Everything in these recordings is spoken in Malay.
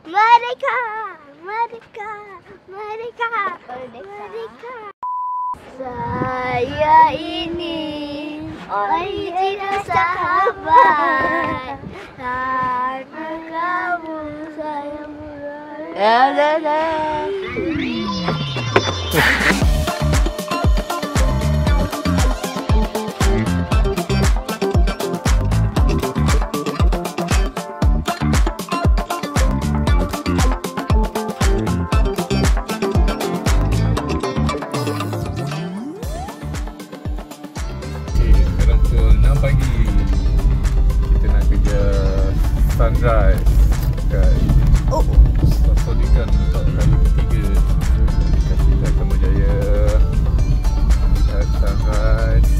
Merdeka, merdeka, merdeka, merdeka. Saya ini original sahabat. Karena kamu saya mulai. Pagi kita nak kerja sunrise kat Sosodikon untuk kali ketiga dekat Budak Kampung Jaya. Melihat sunrise.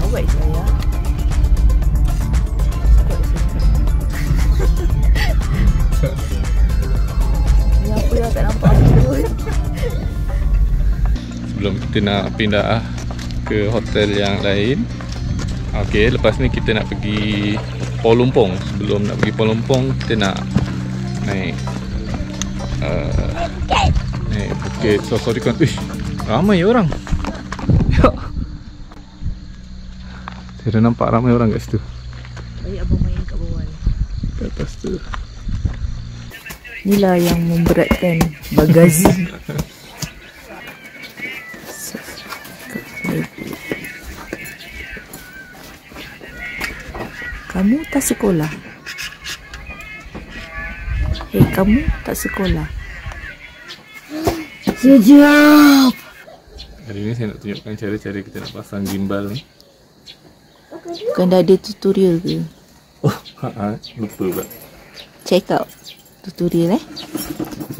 Awak saya. Ni apa yang tak nampak pun. Sebelum kita nak pindah ke hotel yang lain. Okey, lepas ni kita nak pergi Pulau Lumpong. Sebelum nak pergi Pulau Lumpong, kita nak naik naik bukit Sosodikon. Ish, ramai orang. Ya. Saya dah nampak ramai orang kat situ. Baik abang main kat bawah ni. Kat atas tu. Inilah yang memberatkan bagasi. Kamu tak sekolah? Hei, kamu tak sekolah? Sekejap. Hari ni saya nak tunjukkan cara-cara kita nak pasang gimbal ni. Bukan dah ada tutorial ke? Oh, lupa pula. Check out tutorial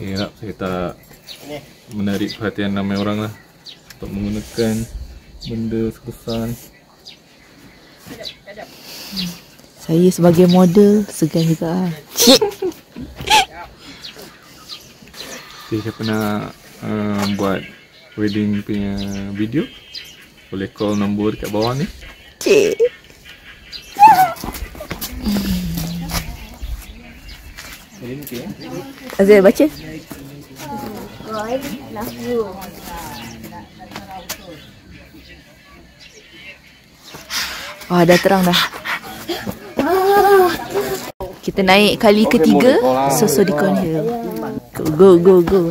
Saya tak menarik perhatian ramai orang lah untuk menggunakan benda sebesar ni. Saya sebagai model segan juga. Okay, siapa nak buat wedding punya video, boleh call nombor dekat bawah ni. Cik. Azil baca. Lagu. Wah, dah terang dah. Kita naik kali ketiga Sosodikon Hill. Go, go, go.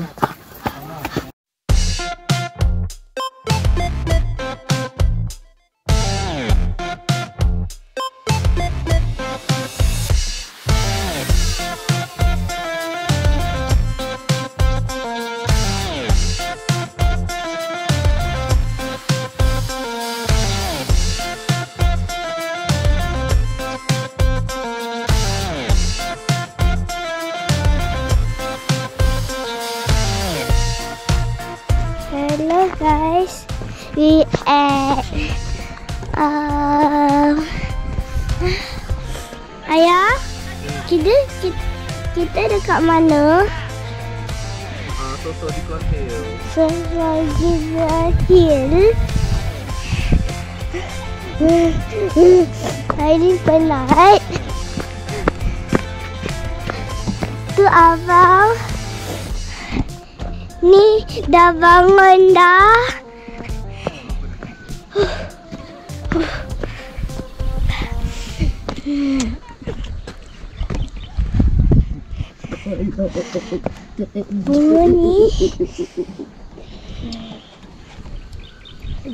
Hello guys, we at Ayah, kita dekat mana? Sosodikon Hill. Sosodikon Hill. Hari ni penat. Tu abang. Ni dah bangun dah. Bunga ni.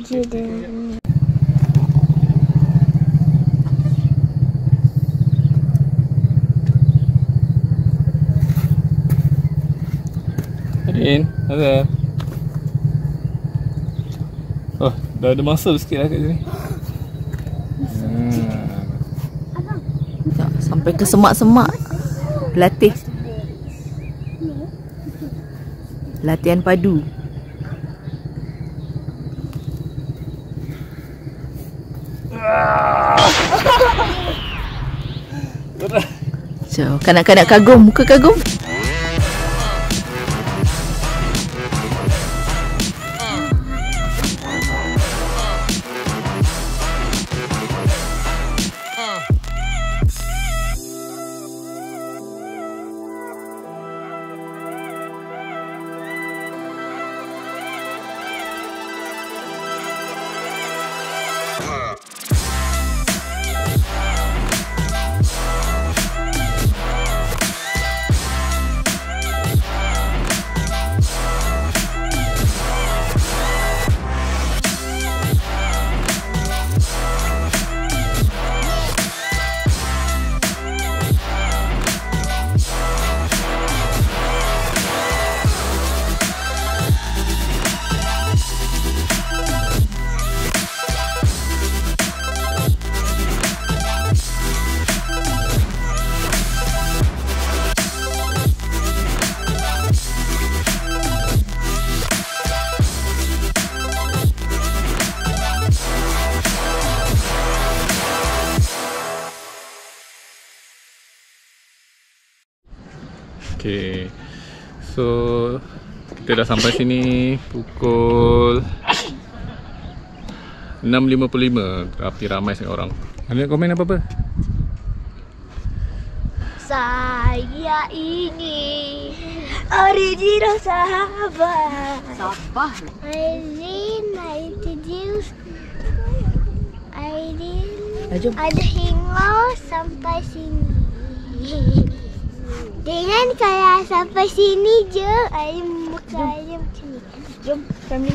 Jadi. Adin, ada. Oh, dah ada muscle sikit lah kat sini. Sampai ke semak-semak. Latih. Latihan padu. So, kanak-kanak kagum, muka kagum. Okay. So kita dah sampai sini pukul 6.55. Tapi ramai sangat orang. Ada komen apa-apa? Saya ini original Sabah. I introduce ada hingga sampai sini. Dengan kalau sampai sini je, muka ayam macam ni. Jom kami.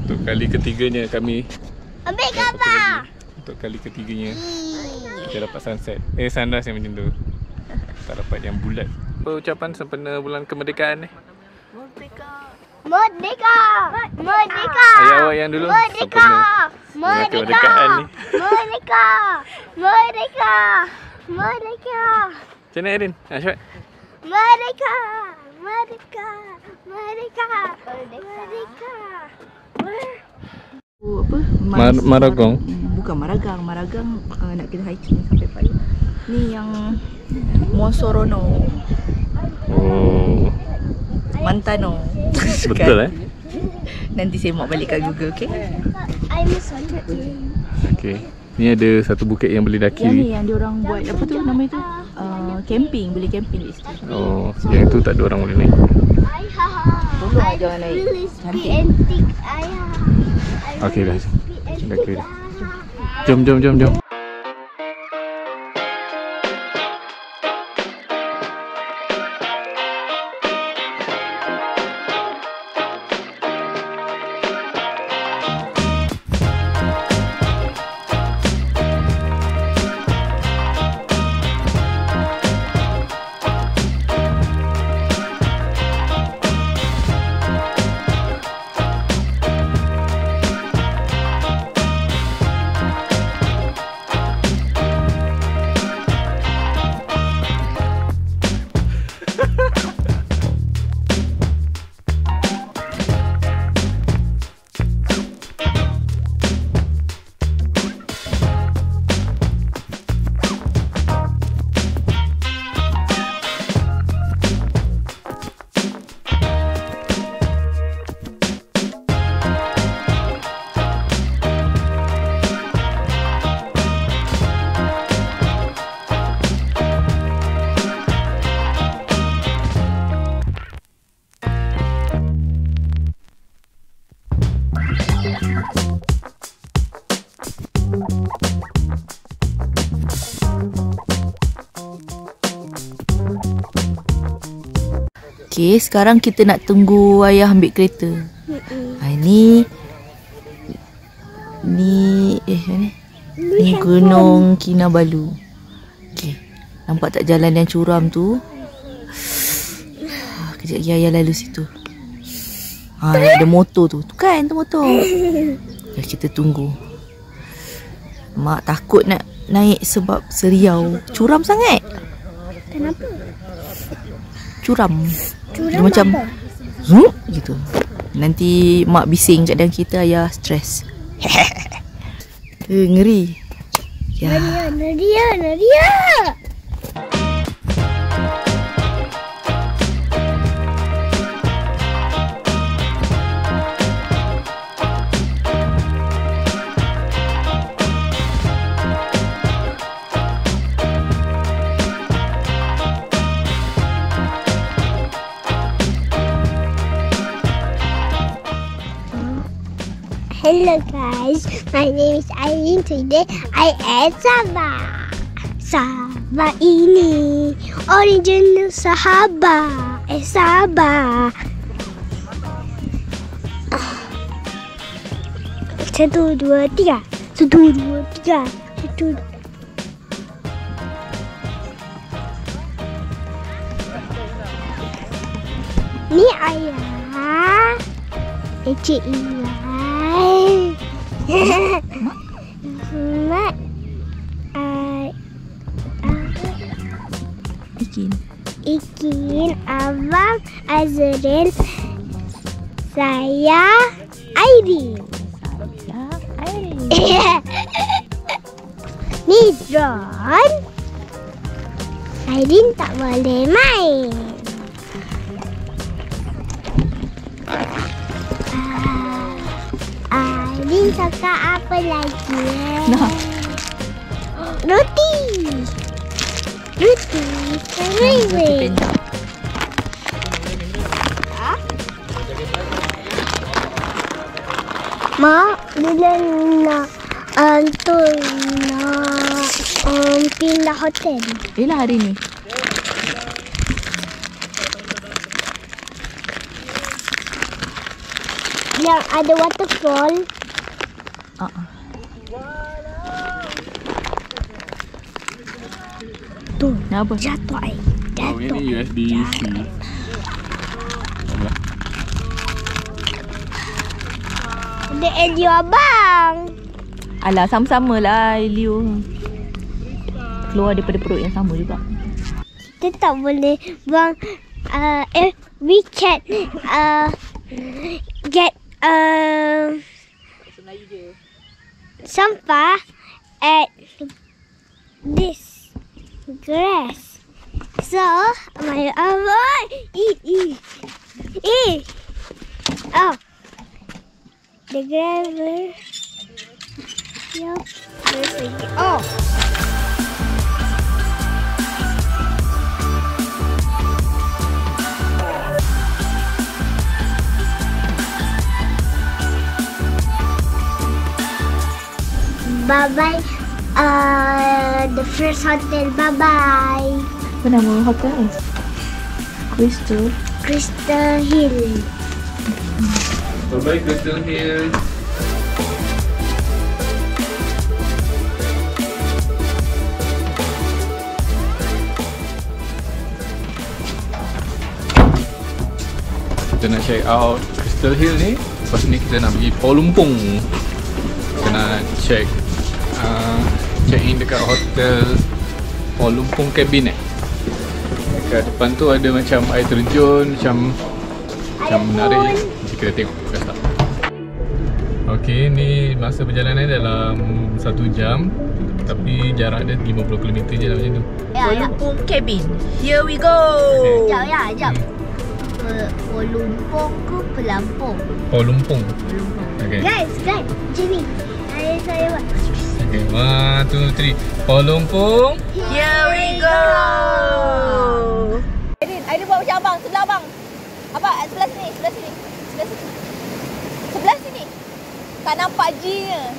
Untuk kali ketiganya kami Ambil gambar. Untuk kali ketiganya kita dapat sunset. Sunrise yang macam tu. Tak dapat yang bulat. Apa ucapan sempena bulan kemerdekaan ni? Merdeka. Merdeka. Ayah awak yang dulu sempena bulan kemerdekaan ni. Merdeka. Merdeka. Merdeka. Macam mana Erin? Syed? Merdeka. Merdeka. Merdeka. Merdeka. Apa? Maragong. Bukan Maragang. Maragang nak kena hiking sampai pagi. Ni yang Monsorono. Oh. Mantano. Betul Nanti saya mau balikkan juga, okey? I miss one. Okey. Ni ada satu bukit yang boleh daki. Yang ni yang diorang buat apa tu nama itu? Camping, boleh camping di situ. Oh, yang tu tak ada orang boleh naik. Tolong jangan naik. Cantik. Okey dah. Dah clear dah. Jom. Okay, sekarang kita nak tunggu ayah ambil kereta. Ni Gunung Kinabalu. Okay, nampak tak jalan yang curam tu? Kejap lagi ayah lalu situ. Ada motor tu. Tu kan tu motor. Ya, kita tunggu. Mak takut nak naik sebab seriau. Curam sangat. Kenapa? Curam. Dia Curam macam apa? zoom gitu. Nanti mak bising kat dalam kereta, ayah stres. Ngeri. Ya. Nadia. Hello guys, my name is Aileen. Today I at Sabah. Sabah ini original Sabah. Sabah. 1, 2, 3. 1, 2, 3. 1. Ni ayah. Cik Ilai. Mak. Ikin, abang, Azril, saya, Airin. Ni drone. Airin tak boleh main. suka apa lagi? Nah. Roti. Roti. Roti. Mak, bila nak pindah hotel? Yelah hari ni. Yang ada waterfall. Tu, Kenapa? jatuh air. Oh, ini USB-C. Ada Elio abang. Alah, sama-sama lah Elio. Keluar daripada perut yang sama juga. Kita tak boleh buang we can get sampah at this grass. So my oh, the gravel. Yup. Oh. Bye-bye. The first hotel. Bye-bye. Apa nama hotel ni? Crystal Hill. Bye-bye Crystal Hill. Kita nak check out Crystal Hill ni. Lepas ni kita nak pergi Polumpong. Kita nak check in dekat hotel Polumpong Cabin Dekat depan tu ada macam air terjun, macam menarik. Kita tengok kat start. Okey, ni masa perjalanan dalam 1 jam. Tapi jarak dia 50 km je lah macam tu. Polumpong Cabin. Here we go. Sekejap. Polumpong ke Pelampong? Polumpong. Okay. Guys, macam ni. Saya buat. Okay, 1, 2, 3. Polumpong. Here we go. Aidin buat macam abang, sebelah abang. Abang, sebelah sini. Sebelah sini. Tak nampak G-nya.